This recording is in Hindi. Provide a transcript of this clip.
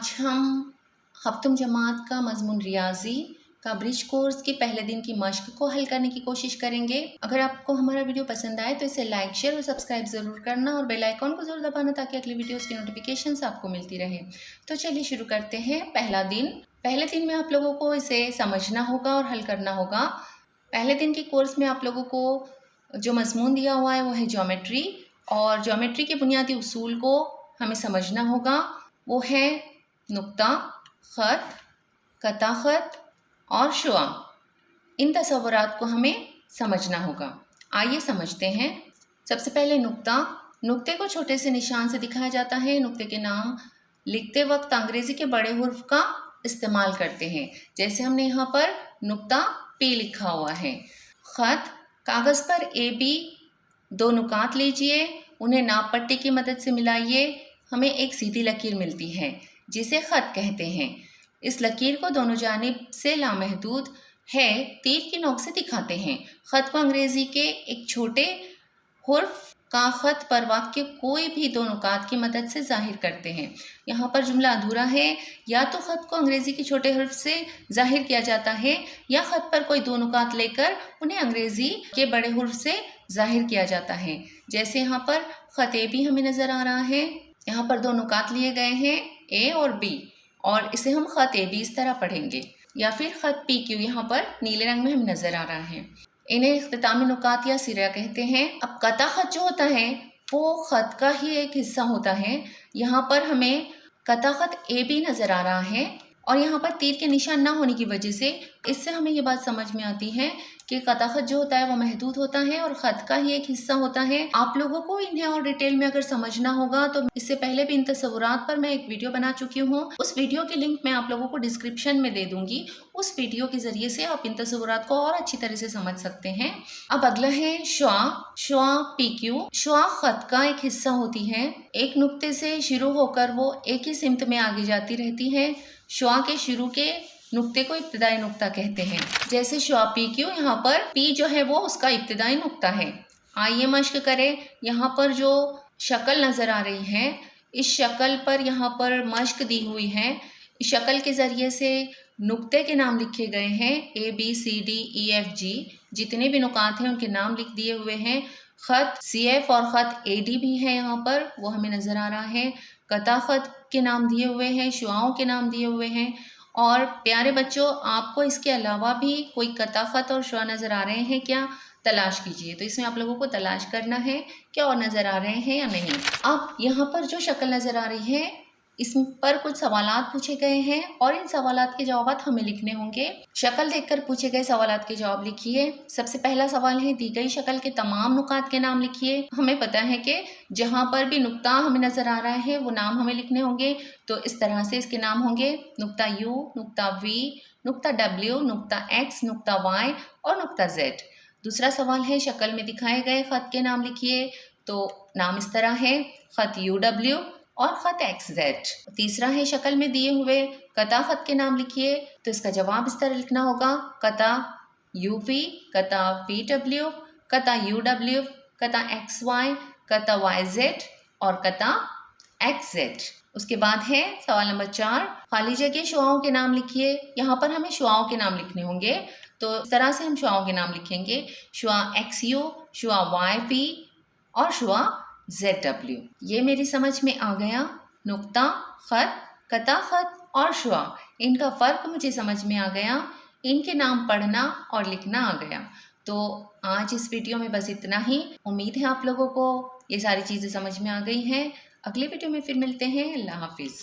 आज हम हफ्तम जमात का मज़मून रियाज़ी का ब्रिज कोर्स के पहले दिन की मश्क को हल करने की कोशिश करेंगे। अगर आपको हमारा वीडियो पसंद आए तो इसे लाइक, शेयर और सब्सक्राइब ज़रूर करना और बेल आइकॉन को ज़रूर दबाना ताकि अगली वीडियोस की नोटिफिकेशंस आपको मिलती रहे। तो चलिए शुरू करते हैं। पहले दिन में आप लोगों को इसे समझना होगा और हल करना होगा। पहले दिन के कोर्स में आप लोगों को जो मज़मून दिया हुआ है वो है ज्योमेट्री, और ज्योमेट्री के बुनियादी उसूल को हमें समझना होगा। वो है नुक्ता, ख़त, कता ख़त और शुआ। इन तसव्वुरात को हमें समझना होगा। आइए समझते हैं। सबसे पहले नुक्ता। नुक्ते को छोटे से निशान से दिखाया जाता है। नुक्ते के नाम लिखते वक्त अंग्रेज़ी के बड़े हुर्फ का इस्तेमाल करते हैं। जैसे हमने यहाँ पर नुक्ता P लिखा हुआ है। ख़त, कागज़ पर AB 2 नुकात लीजिए, उन्हें नाप पट्टी की मदद से मिलाइए, हमें एक सीधी लकीर मिलती है जिसे ख़त कहते हैं। इस लकीर को दोनों जानिब से लामहदूद है तीर की नोक से दिखाते हैं। ख़त को अंग्रेज़ी के एक छोटे हुर्फ का ख़त पर वाक़ कोई भी 2 नुकात की मदद से ज़ाहिर करते हैं। यहाँ पर जुमला अधूरा है। या तो ख़त को अंग्रेज़ी के छोटे हुर्फ से ज़ाहिर किया जाता है या ख़त पर कोई 2 नुकात लेकर उन्हें अंग्रेज़ी के बड़े हुर्फ से ज़ाहिर किया जाता है। जैसे यहाँ पर ख़त AB हमें नज़र आ रहा है। यहाँ पर 2 नुकात लिए गए हैं A और B, और इसे हम ख़त AB इस तरह पढ़ेंगे। या फिर ख़त PQ यहाँ पर नीले रंग में हमें नज़र आ रहा है। इन्हें इख्तितामी नुकात या सिरा कहते हैं। अब कता ख़त जो होता है वो ख़त का ही एक हिस्सा होता है। यहाँ पर हमें कता ख़त AB नज़र आ रहा है और यहाँ पर तीर के निशान ना होने की वजह से इससे हमें ये बात समझ में आती है कि कता ख़त जो होता है वो महदूद होता है और ख़त का ही एक हिस्सा होता है। आप लोगों को इन्हें और डिटेल में अगर समझना होगा तो इससे पहले भी इन तस्वुरात पर मैं एक वीडियो बना चुकी हूँ। उस वीडियो की लिंक मैं आप लोगों को डिस्क्रिप्शन में दे दूंगी। उस वीडियो के ज़रिए से आप इन तस्वुरात को और अच्छी तरह से समझ सकते हैं। अब अगला है शुआ। शुआ PQ। शुआ ख़त का एक हिस्सा होती है। एक नुक्ते से शुरू होकर वो एक ही सिमत में आगे जाती रहती है। शुआ के शुरू के नुक्ते को इब्तिदाई नुक्ता कहते हैं। जैसे शुआ PQ, यहाँ पर P जो है वो उसका इब्तिदाई नुक्ता है। आइए मश्क करें। यहाँ पर जो शक्ल नज़र आ रही है, इस शक्ल पर यहाँ पर मश्क दी हुई है। इस शक्ल के ज़रिए से नुक्ते के नाम लिखे गए हैं। ABCDEFG जितने भी नुकात हैं उनके नाम लिख दिए हुए हैं। ख़त CF और ख़त AD भी है यहाँ पर, वो हमें नज़र आ रहा है। कता ख़त के नाम दिए हुए हैं, शुआओं के नाम दिए हुए हैं। और प्यारे बच्चों, आपको इसके अलावा भी कोई कता ख़त और शुआ नज़र आ रहे हैं क्या? तलाश कीजिए। तो इसमें आप लोगों को तलाश करना है क्या और नज़र आ रहे हैं या नहीं। अब यहाँ पर जो शक्ल नज़र आ रही है इस पर कुछ सवालात पूछे गए हैं और इन सवालात के जवाब हमें लिखने होंगे। शक्ल देखकर पूछे गए सवालात के जवाब लिखिए। सबसे पहला सवाल है, दी गई शक्ल के तमाम नुकात के नाम लिखिए। हमें पता है कि जहाँ पर भी नुक्ता हमें नज़र आ रहा है वो नाम हमें लिखने होंगे। तो इस तरह से इसके नाम होंगे नुक्ता U, नुक्ता V, नुक्ता W, नुक्ता X, नुक्ता Y और नुक्ता Z। दूसरा सवाल है, शक्ल में दिखाए गए ख़त के नाम लिखिए। तो नाम इस तरह है, ख़त UW और ख़त XZ। तीसरा है, शक्ल में दिए हुए कता ख़त के नाम लिखिए। तो इसका जवाब इस तरह लिखना होगा, कता UV, कता VW, कता UW, कता XY, कता YZ और कता XZ। उसके बाद है सवाल नंबर 4, खाली जगह शुआओं के नाम लिखिए। यहाँ पर हमें शुआओं के नाम लिखने होंगे। तो इस तरह से हम शुआओं के नाम लिखेंगे, शुआ XU, शुआ YV और शुआ ZW। ये मेरी समझ में आ गया। नुक्ता, ख़त, कता ख़त और शुआ, इनका फ़र्क मुझे समझ में आ गया। इनके नाम पढ़ना और लिखना आ गया। तो आज इस वीडियो में बस इतना ही। उम्मीद है आप लोगों को ये सारी चीज़ें समझ में आ गई हैं। अगले वीडियो में फिर मिलते हैं। अल्लाह हाफिज़।